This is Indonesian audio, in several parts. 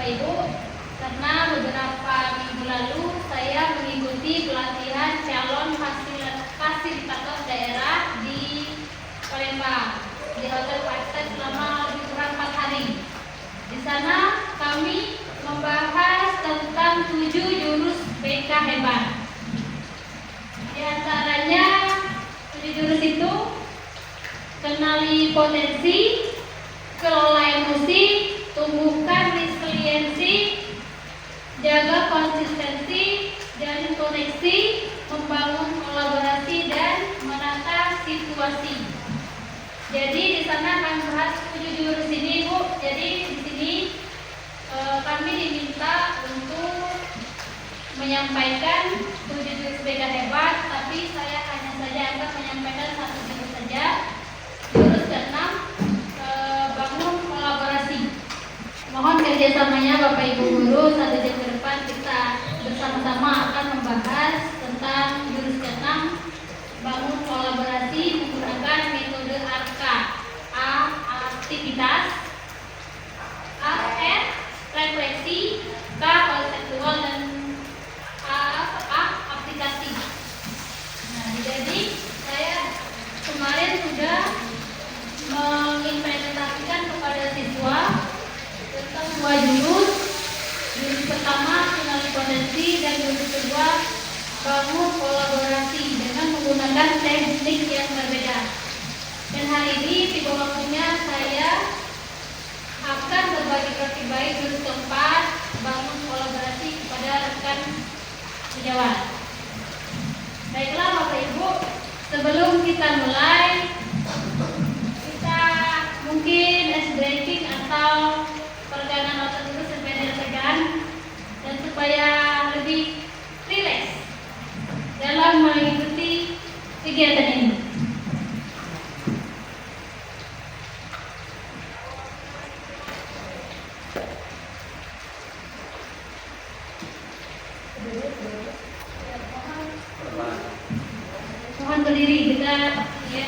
Bapak Ibu, karena beberapa minggu lalu saya mengikuti pelatihan calon fasilitator daerah di Palembang di Hotel Pacitan selama lebih kurang 4 hari. Di sana kami membahas tentang 7 jurus BK hebat. Di antaranya 7 jurus itu: kenali potensi, kelola emosi, tumbuhkan resiliensi, jaga konsistensi, jalin koneksi, membangun kolaborasi, dan menata situasi. Jadi di sana akan bahas 7 jurus ini, Bu. Jadi di sini kami diminta untuk menyampaikan 7 jurus BK hebat, tapi saya hanya saja akan menyampaikan 1 jurus saja. Jurus ke-6, bangun kolaborasi. Mohon kerjasamanya Bapak Ibu Guru, 1 jam ke depan kita bersama-sama akan membahas tentang jurus ke-6, bangun kolaborasi menggunakan metode ARKA. A. Aktivitas, A. Refleksi, K. Konseptual, dan A. Aplikasi. Nah, jadi saya kemarin sudah mengimplementasikan kepada siswa tentang 2 jurus. Jurus pertama kenali potensi, dan jurus kedua bangun kolaborasi dengan menggunakan teknik yang berbeda. Dan hari ini tiba waktunya saya akan berbagi praktik baik jurus keempat, bangun kolaborasi, kepada rekan sejawat. Baiklah Bapak Ibu, sebelum kita mulai, kita mungkin ice breaking atau peregangan otot dulu sampai diregang, dan supaya lebih rileks dalam mengikuti kegiatan ini. Mohon berdiri, kita ya.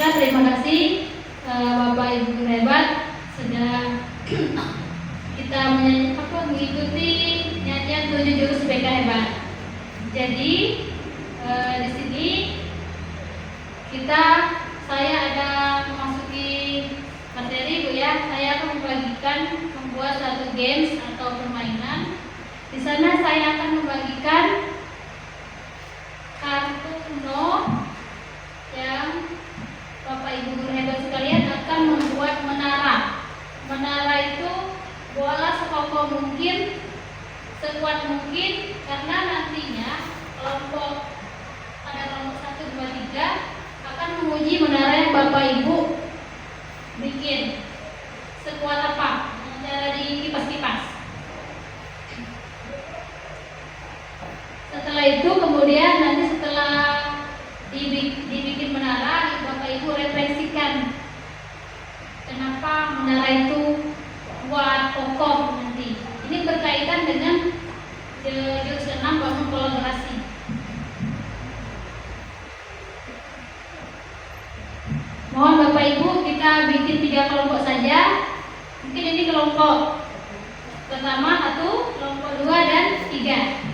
Ya, terima kasih Bapak Ibu guru hebat sudah kita mengikuti nyanyian 7 jurus BK hebat. Jadi di sini saya ada memasuki materi Bu ya. Saya akan membuat satu games atau permainan. Di sana saya akan membagikan kartu Uno yang Bapak Ibu guru hebat sekalian akan membuat menara. Menara itu bola sekokoh mungkin, sekuat mungkin, karena nantinya kelompok 1, 2, 3 akan menguji menara yang Bapak Ibu bikin sekuat apa, cara di kipas-kipas. Setelah itu kemudian nanti setelah dibikin menara, Bapak Ibu refleksikan kenapa menara itu kuat, kokoh nanti. Ini berkaitan dengan jurus 6 bangun kolaborasi. Mohon Bapak Ibu kita bikin 3 kelompok saja. Mungkin ini kelompok pertama 1, kelompok 2 dan 3.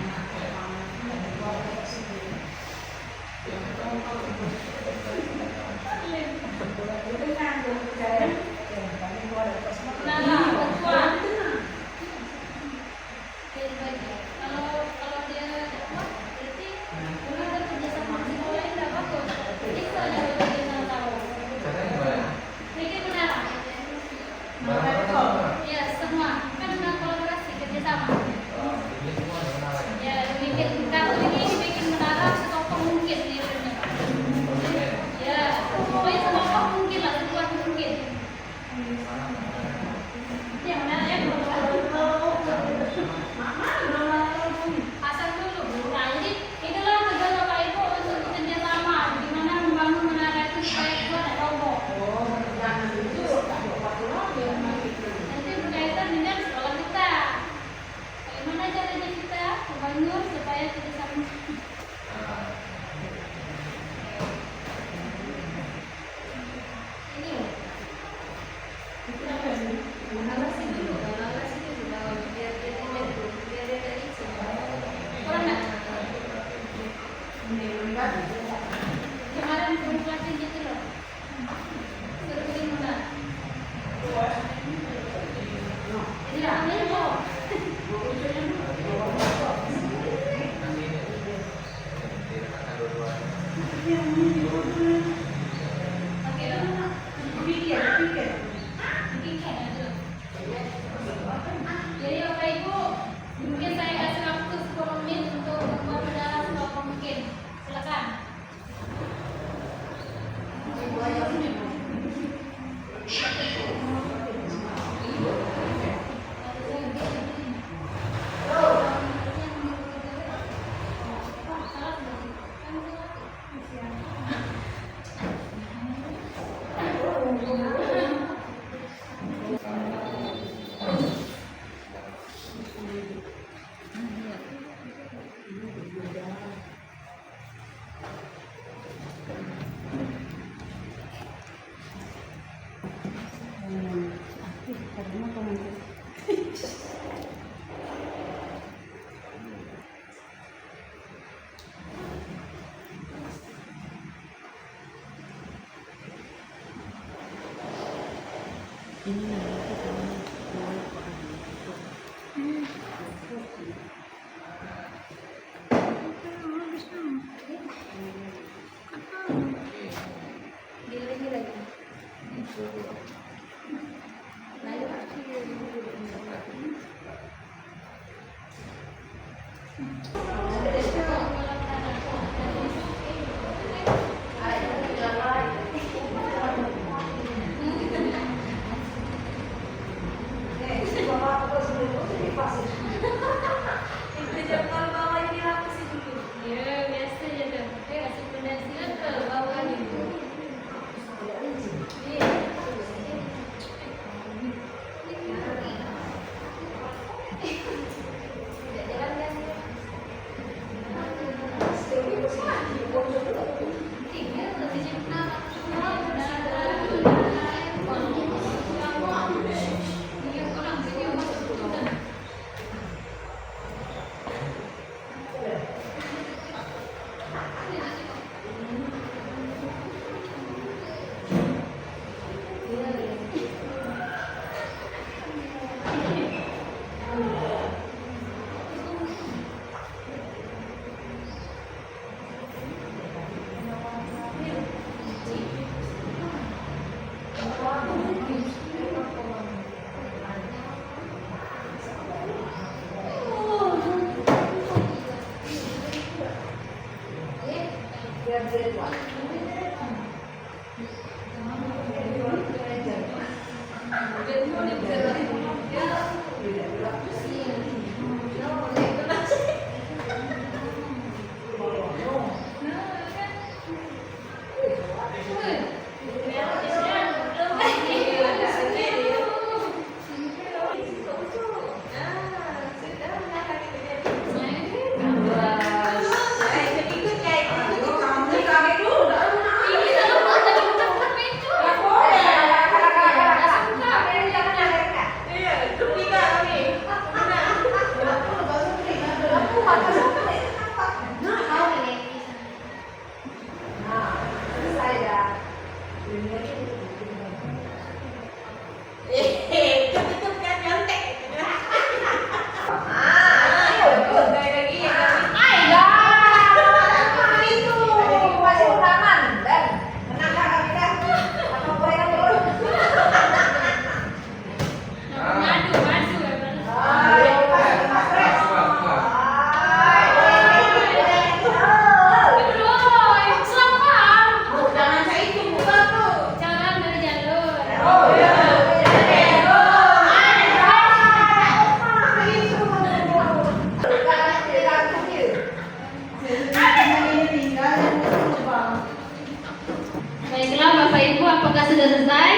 Baiklah Bapak Ibu, apakah sudah selesai?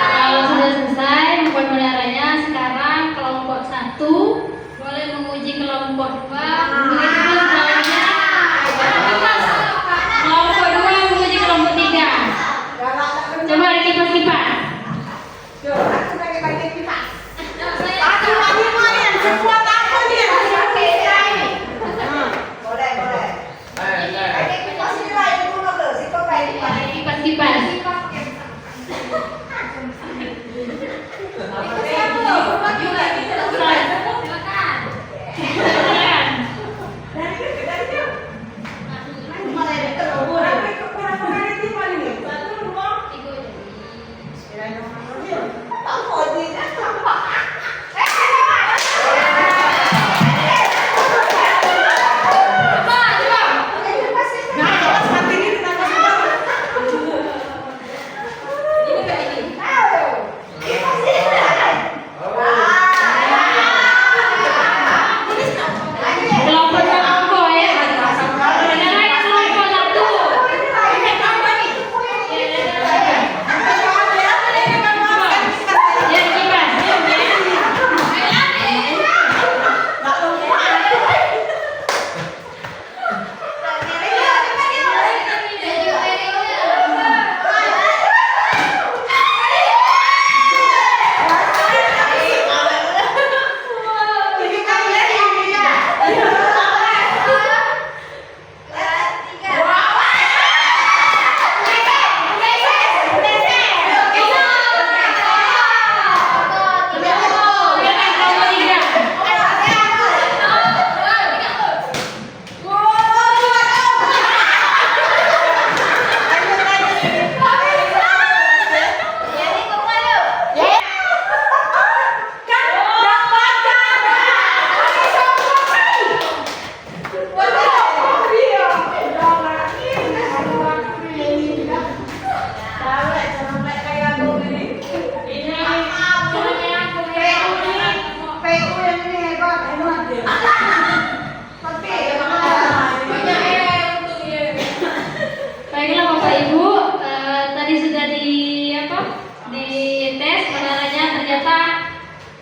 Kalau sudah selesai membuat mendaranya, sekarang kelompok 1 boleh menguji kelompok 2. Begitu selanjutnya kelompok 2 menguji kelompok 3. Coba dikipas-kipas.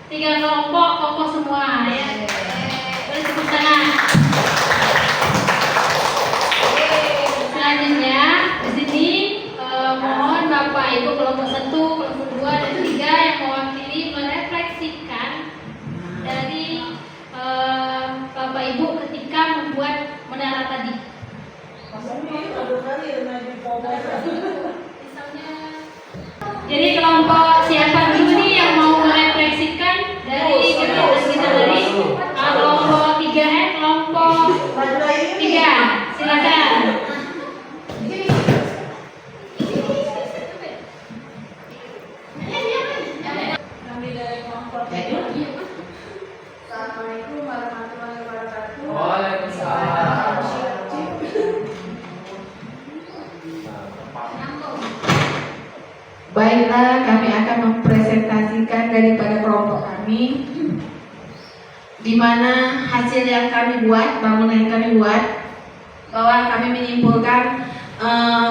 Tiga kelompok kokoh semua ya. Boleh tepuk tangan. Selanjutnya di sini mohon Bapak Ibu kelompok 1, kelompok 2 dan 3 yang mewakili merefleksikan dari Bapak Ibu ketika membuat menara tadi. Jadi kelompok siapa dulu nih yang mau merefleksikan dari kegiatan kita tadi? Kelompok 3 kelompok 3, silakan. Assalamualaikum warahmatullahi wabarakatuh. Waalaikumsalam. Baiklah, kami akan mempresentasikan daripada kelompok kami, di mana hasil yang kami buat, bangunan yang kami buat, bahwa kami menyimpulkan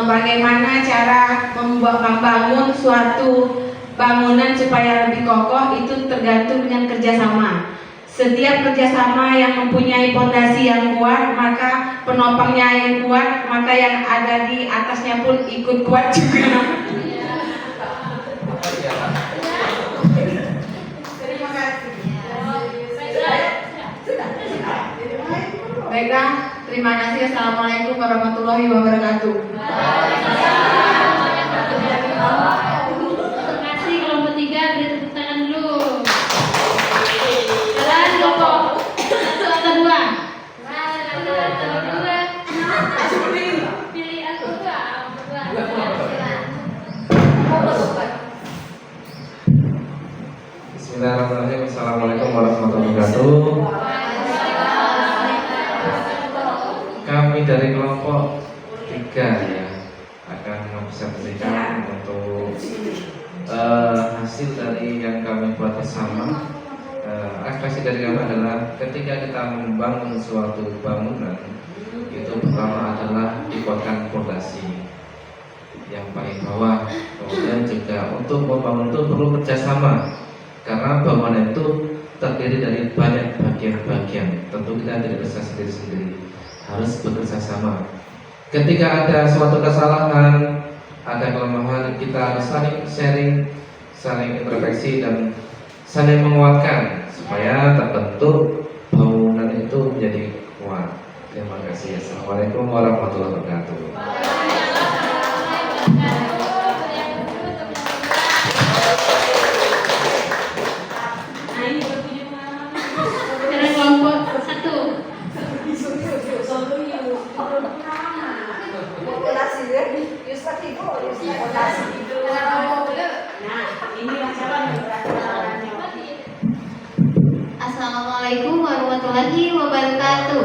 bagaimana cara membangun suatu bangunan supaya lebih kokoh itu tergantung dengan kerjasama. Setiap kerjasama yang mempunyai fondasi yang kuat, maka penopangnya yang kuat, maka yang ada di atasnya pun ikut kuat juga. Terima kasih. Baiklah, terima kasih. Assalamualaikum warahmatullahi wabarakatuh. Terima kasih kelompok 3, beri tepuk tangan dulu. Jalan kelompok 1 atau 2? Pilih aku 2. Bismillahirrahmanirrahim. Assalamualaikum warahmatullahi wabarakatuh. Kami dari kelompok 3 ya akan mempresentasikan untuk hasil dari yang kami buat bersama. Ekspresi dari kami adalah ketika kita membangun suatu bangunan, itu pertama adalah dikuatkan fondasi yang paling bawah. Kemudian juga untuk membangun itu perlu kerjasama, karena bangunan itu terdiri dari banyak bagian-bagian. Tentu kita tidak bisa sendiri-sendiri, harus bekerja sama. Ketika ada suatu kesalahan, ada kelemahan, kita harus saling sharing, saling introspeksi dan saling menguatkan supaya terbentuk bangunan itu menjadi kuat. Terima kasih. Assalamualaikum warahmatullahi wabarakatuh. Dari kelompok 1. Assalamualaikum warahmatullahi wabarakatuh.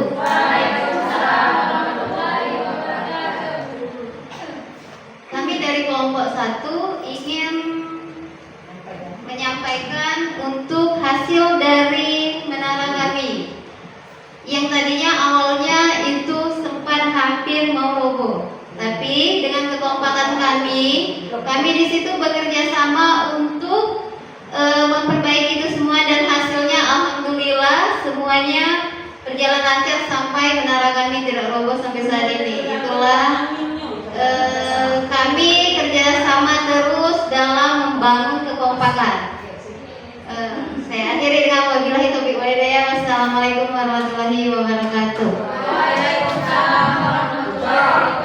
Kami dari kelompok 1 ingin menyampaikan untuk hasil dari menara kami yang tadinya awalnya itu sempat hampir mau roboh. Tapi dengan kekompakan kami di situ bekerja sama untuk memperbaiki itu semua, dan hasilnya alhamdulillah semuanya berjalan lancar sampai menara kami tidak roboh sampai saat ini. Itulah kami kerjasama terus dalam membangun kekompakan. Saya akhiri dengan wabillahi taufiq wal hidayah. Wassalamualaikum warahmatullahi wabarakatuh. Waalaikumsalam warahmatullahi wabarakatuh.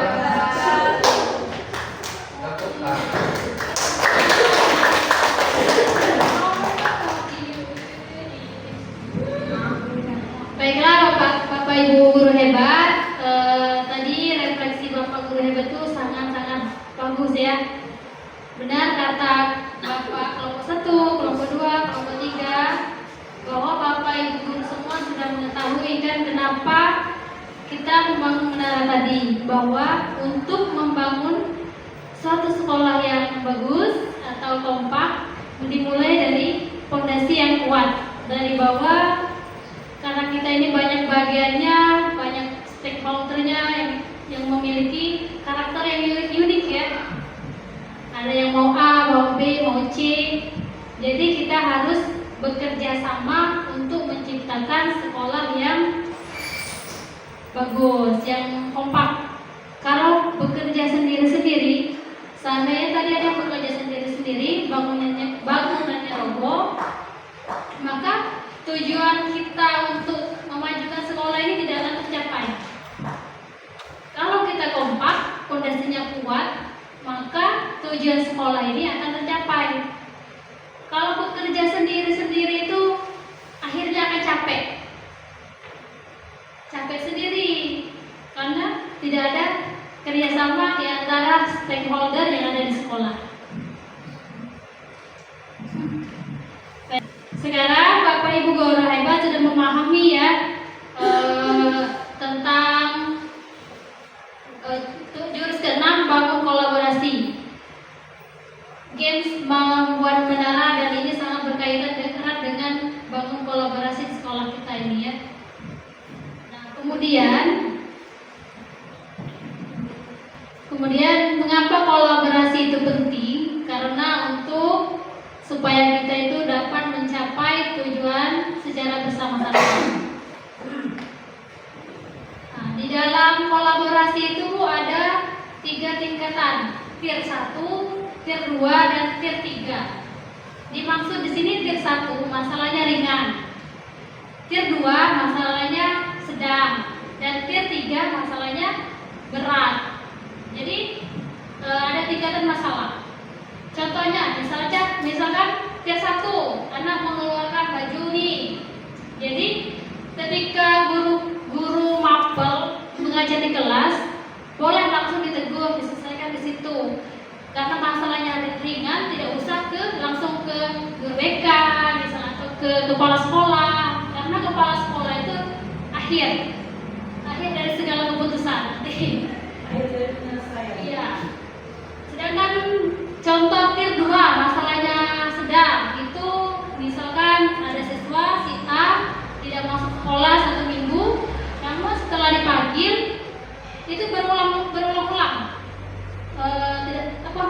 Baiklah Bapak Ibu guru hebat, tadi refleksi Bapak guru hebat itu sangat-sangat bagus ya. Benar kata Bapak kelompok 1, kelompok 2, kelompok 3, bahwa Bapak Ibu guru semua sudah mengetahui kan kenapa kita membangun menara tadi, bahwa untuk membangun suatu sekolah yang bagus atau kompak dimulai dari fondasi yang kuat dari bawah. Karena kita ini banyak bagiannya, banyak stakeholdernya yang memiliki karakter yang unik ya. Ada yang mau A, mau B, mau C. Jadi kita harus bekerja sama untuk menciptakan sekolah yang bagus, yang kompak. Kalau bekerja sendiri-sendiri, seandainya tadi ada yang bekerja sendiri-sendiri, bangunannya roboh, maka tujuan kita untuk memajukan sekolah ini tidak akan tercapai. Kalau kita kompak, fondasinya kuat, maka tujuan sekolah ini akan tercapai. Kalau bekerja sendiri-sendiri itu akhirnya akan capek sendiri, karena tidak ada kerjasama di antara stakeholder yang ada di sekolah. Sekarang Bapak Ibu guru hebat sudah memahami ya tentang jurus ke-6 bangun kolaborasi. Games membuat menara, dan ini sangat berkaitan erat dengan bangun kolaborasi di sekolah kita ini ya. Nah, kemudian mengapa kolaborasi itu penting? Karena untuk supaya kita itu dapat mencapai tujuan secara bersama-sama. Nah, di dalam kolaborasi itu ada 3 tingkatan, tier 1, tier 2, dan tier 3. Dimaksud di sini tier 1 masalahnya ringan, tier 2 masalahnya sedang, dan tier 3 masalahnya berat. Jadi ada tingkatan masalah. Contohnya misalkan tier 1 anak mengeluarkan baju nih. Jadi ketika guru mapel mengajar di kelas, boleh langsung ditegur, diselesaikan di situ. Karena masalahnya ada ringan, tidak usah langsung ke guru BK misalnya, atau ke kepala sekolah. Karena kepala sekolah itu akhir dari segala keputusan. Iya. Sedangkan contoh tier 2 masalahnya sedang, itu misalkan ada siswa si A tidak masuk sekolah 1 minggu, namun setelah dipanggil itu berulang-ulang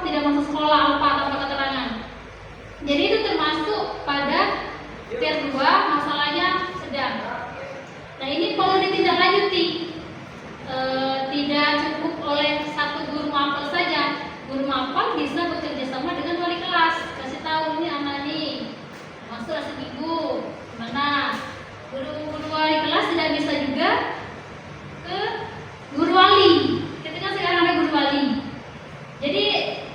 tidak masuk sekolah tanpa keterangan. Jadi itu termasuk pada tier 2 masalahnya sedang. Nah, ini perlu ditindaklanjuti. Tidak cukup oleh satu guru mapel saja. Guru mapel bisa bekerja sama dengan wali kelas, kasih tahu ini anak nih masuk 1 minggu mana. Guru wali kelas tidak bisa juga ke guru wali. Ketika sekarang ada guru wali, jadi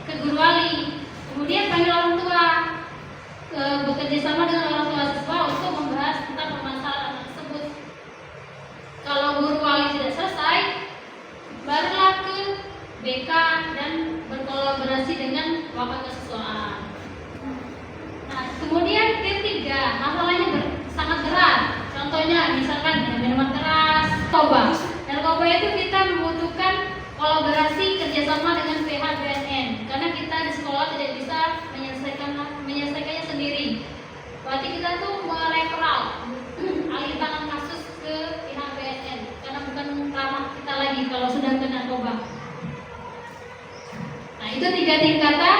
ke guru wali, kemudian panggil orang tua, bekerja sama dengan orang tua siswa untuk membahas tentang permasalahan tersebut. Kalau guru wali tidak selesai, barulah ke BK dan berkolaborasi dengan wakil kesiswaan. Nah, kemudian tier 3 masalahnya sangat berat. Contohnya misalkan minuman keras, narkoba itu kita membutuhkan kolaborasi kerjasama dengan pihak BNN, karena kita di sekolah tidak bisa menyelesaikannya sendiri. Berarti kita tuh mereferal, alih tangan kasus ke pihak BNN, karena bukan ranah kita lagi kalau sudah kena narkoba. Nah, itu 3 tingkatan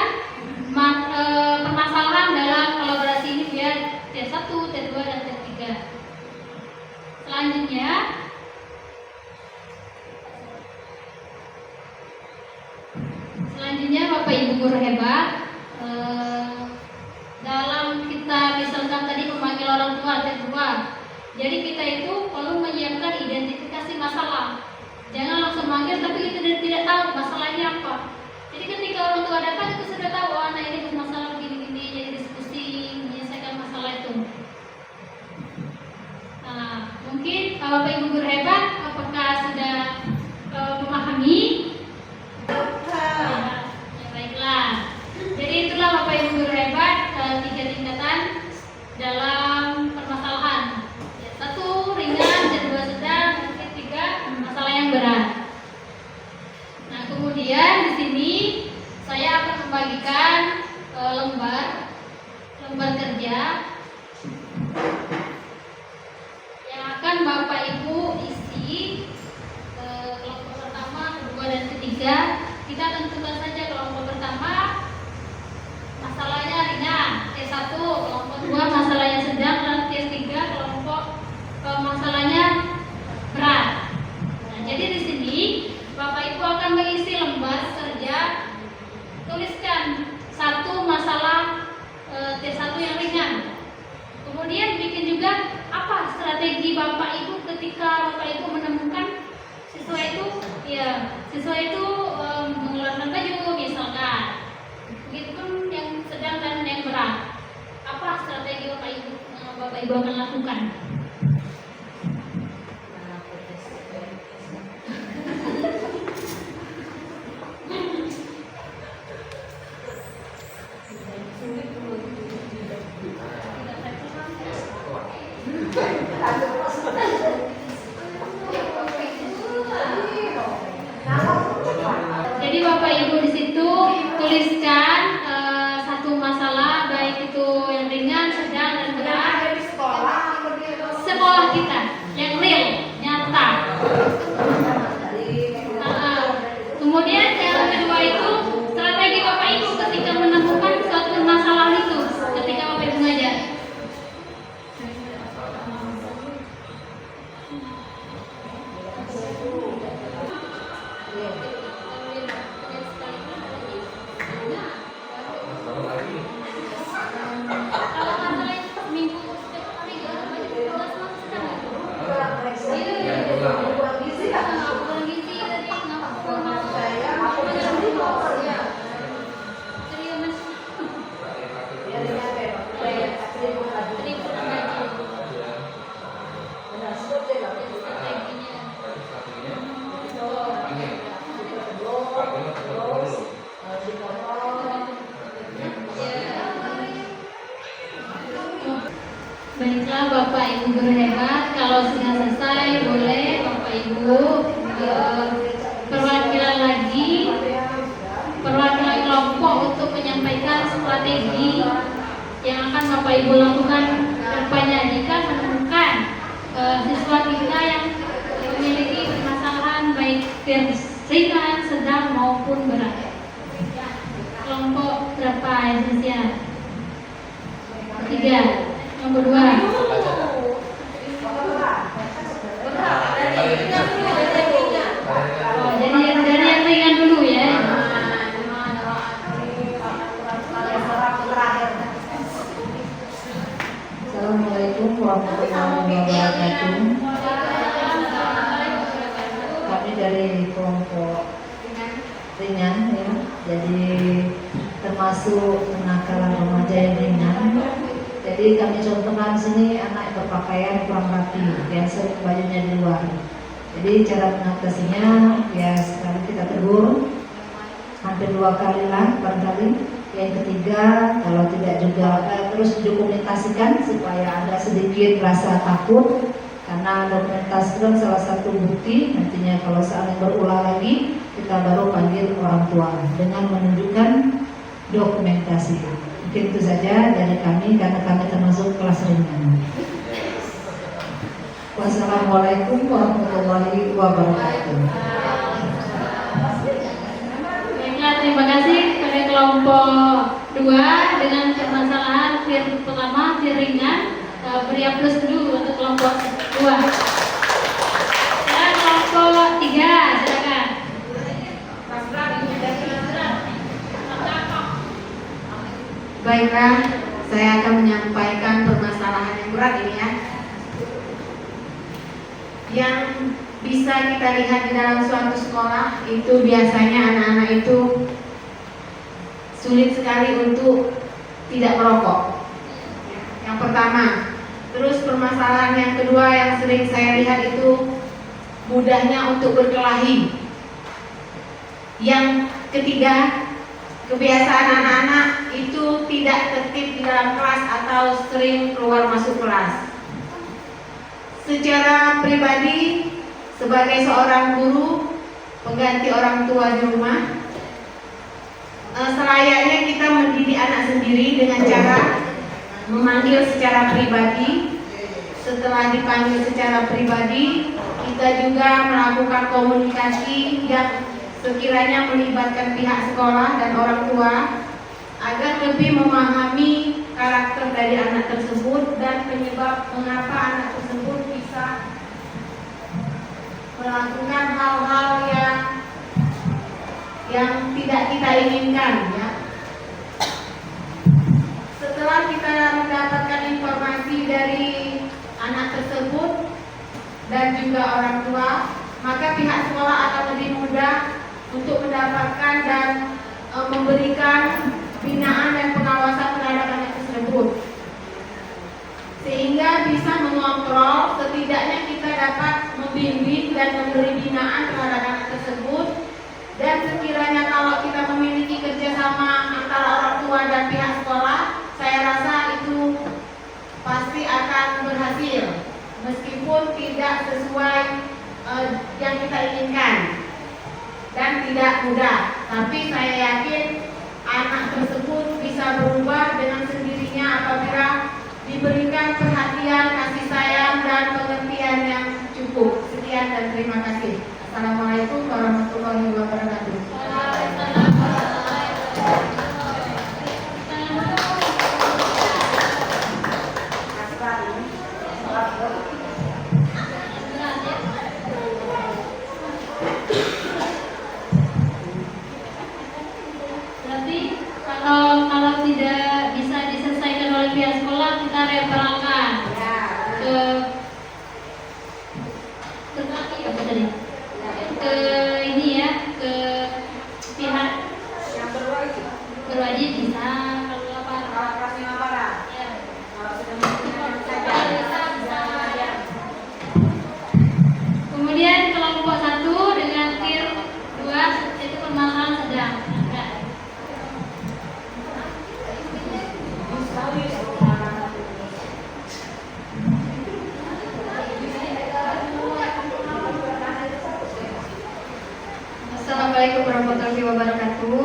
permasalahan dalam kolaborasi ini, biar tier 1, tier 2, dan tier 3. Selanjutnya Bapak Ibu guru hebat, dalam kita misalkan tadi memanggil orang tua tier 2, jadi kita itu perlu menyiapkan identifikasi masalah. Jangan langsung manggil tapi kita tidak tahu masalahnya apa. Jadi ketika orang tua datang itu sudah tahu, oh, anak ini bermasalah begini-gini, jadi diskusi menyelesaikan masalah itu. Nah, mungkin Bapak Ibu guru hebat apakah sudah memahami? Ya, baiklah. Jadi itulah Bapak Ibu guru hebat, 3 tingkatan dalam permasalahan. Ya, 1 ringan, 2 sedang, 3 masalah yang berat. Nah, kemudian di sini saya akan membagikan lembar kerja yang akan Bapak Ibu isi. Kelompok pertama, kedua, dan ketiga. Kita tentukan saja kelompok pertama masalahnya ringan, tier 1, kelompok 2 masalahnya sedang, dan tier 3 kelompok masalahnya berat. Nah, jadi di sini Bapak Ibu akan mengisi lembar kerja, tuliskan 1 masalah tier 1 yang ringan. Kemudian bikin juga apa strategi Bapak Ibu ketika Bapak Ibu menemukan siswa itu mengeluarkan baju misalkan. Begitupun yang sedang dan yang berat. Apa strategi Bapak Ibu akan lakukan? Jadi Bapak Bapak Ibu di situ tuliskan satu masalah, baik itu yang ringan, sedang, dan berat. Sekolah kita yang real, nyata. Kemudian yang kedua itu strategi Bapak Ibu ketika menemukan suatu masalah itu, ketika Bapak Ibu ngajar. Baiklah Bapak Ibu guru hebat, kalau sudah selesai boleh Bapak Ibu perwakilan kelompok untuk menyampaikan strategi yang akan Bapak Ibu lakukan kedepannya jika menemukan siswa kita yang memiliki permasalahan baik ringan, sedang maupun berat. Kelompok berapa esensial? Ketiga. Yang kedua. Oh, jadi yang ringan dulu ya. Assalamualaikum warahmatullahi wabarakatuh. Kami dari kelompok ringan ya, jadi termasuk kenakalan remaja yang ringan. Jadi kami contohkan sini anak berpakaian kurang rapi, yang sering bajunya di luar. Jadi cara mengatasinya ya sekali kita tegur, hampir 2 kali lah barangkali. Yang ketiga kalau tidak juga terus dokumentasikan supaya ada sedikit rasa takut, karena dokumentasi kan salah satu bukti. Nantinya kalau seandainya berulang lagi kita baru panggil orang tua dengan menunjukkan dokumentasi. Mungkin itu saja dari kami karena kami termasuk kelas ringan. Wassalamualaikum warahmatullahi wabarakatuh. Baiklah, terima kasih pada kelompok 2 dengan permasalahan pertama ringan. Beri aplaus dulu untuk kelompok 2. Dan kelompok 3 silakan. Baiklah, saya akan menyampaikan permasalahan yang berat ini ya. Yang bisa kita lihat di dalam suatu sekolah itu biasanya anak-anak itu sulit sekali untuk tidak merokok. Yang pertama. Terus permasalahan yang kedua yang sering saya lihat itu mudahnya untuk berkelahi. Yang ketiga, kebiasaan anak-anak itu tidak tertib di dalam kelas atau sering keluar masuk kelas. Secara pribadi, sebagai seorang guru, pengganti orang tua di rumah, selayaknya kita mendidik anak sendiri dengan cara memanggil secara pribadi. Setelah dipanggil secara pribadi, kita juga melakukan komunikasi yang sekiranya melibatkan pihak sekolah dan orang tua agar lebih memahami karakter dari anak tersebut dan penyebab mengapa anak tersebut bisa melakukan hal-hal yang tidak kita inginkan ya. Setelah kita mendapatkan informasi dari anak tersebut dan juga orang tua, maka pihak sekolah akan lebih mudah untuk mendapatkan dan memberikan binaan dan pengawasan terhadap anak tersebut, sehingga bisa mengontrol. Setidaknya kita dapat membimbing dan memberi binaan terhadap anak tersebut. Dan sekiranya kalau kita memiliki kerjasama antara orang tua dan pihak sekolah, saya rasa itu pasti akan berhasil, meskipun tidak sesuai yang kita inginkan dan tidak mudah. Tapi saya yakin anak tersebut bisa berubah dengan sendirinya apabila diberikan perhatian, kasih sayang, dan pengertian yang cukup. Sekian dan terima kasih. Assalamualaikum warahmatullahi wabarakatuh. Berarti kalau tidak bisa diselesaikan oleh pihak sekolah, kita referalkan ke apa tadi? Ke ini ya, ke pihak Yang berwajib bisa kalau lapar. Ya. Kemudian kelompok 1 dengan tier 2 itu permasalahan sedang. Ada. Assalamualaikum warahmatullahi wabarakatuh.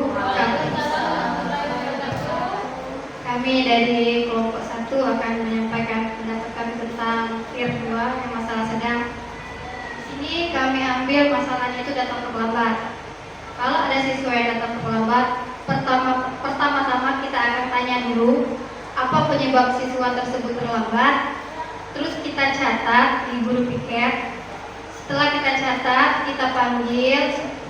Kami dari kelompok 1 akan menyampaikan pendapat kami tentang tier 2 yang masalah sedang. Di sini kami ambil masalahnya itu datang terlambat. Kalau ada siswa yang datang terlambat, pertama-tama kita akan tanya dulu apa penyebab siswa tersebut terlambat. Terus kita catat di guru piket. Setelah kita catat, kita panggil.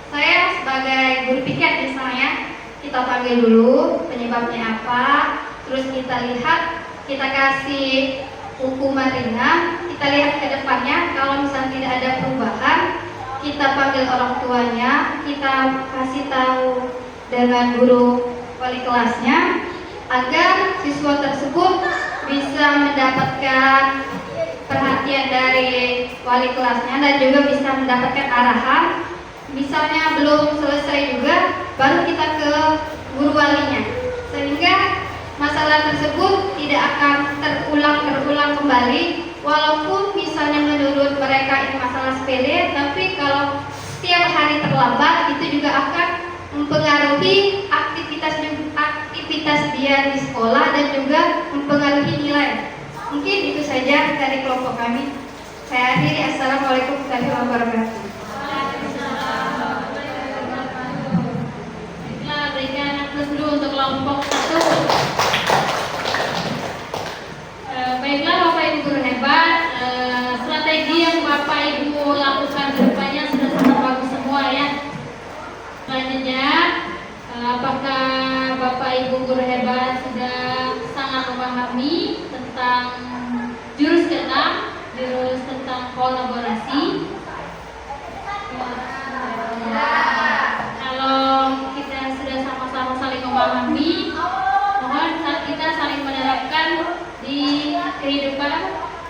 Saya sebagai guru piket misalnya, kita panggil dulu penyebabnya apa. Terus kita lihat, kita kasih hukuman ringan. Kita lihat ke depannya, kalau misalnya tidak ada perubahan, kita panggil orang tuanya, kita kasih tahu dengan guru wali kelasnya agar siswa tersebut bisa mendapatkan perhatian dari wali kelasnya dan juga bisa mendapatkan arahan. Misalnya belum selesai juga, baru kita ke guru walinya, sehingga masalah tersebut tidak akan terulang kembali. Walaupun misalnya menurut mereka ini masalah sepele, tapi kalau setiap hari terlambat itu juga akan mempengaruhi aktivitas dia di sekolah dan juga mempengaruhi nilai. Mungkin itu saja dari kelompok kami. Saya akhiri. Assalamualaikum warahmatullahi wabarakatuh. Kita berikan aplaus dulu untuk kelompok 1. Baiklah Bapak Ibu guru hebat, strategi yang Bapak Ibu lakukan ke depannya sudah sangat bagus semua ya. Selanjutnya, apakah Bapak Ibu guru hebat sudah sangat memahami tentang jurus ke-6, jurus tentang kolaborasi? Kalau kita sudah sama-sama saling memahami, mohon kita saling menerapkan di kehidupan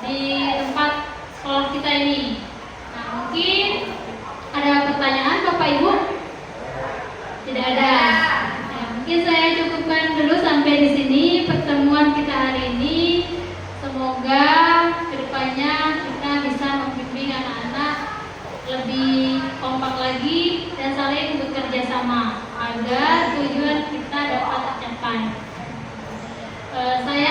di tempat sekolah kita ini. Nah, mungkin ada pertanyaan Bapak Ibu? Tidak ada. Nah, mungkin saya cukupkan dulu sampai di sini pertemuan kita hari ini. Semoga kedepannya kita bisa membimbing anak-anak lebih kompak lagi dan saling bekerja sama agar tujuan kita dapat tercapai. Saya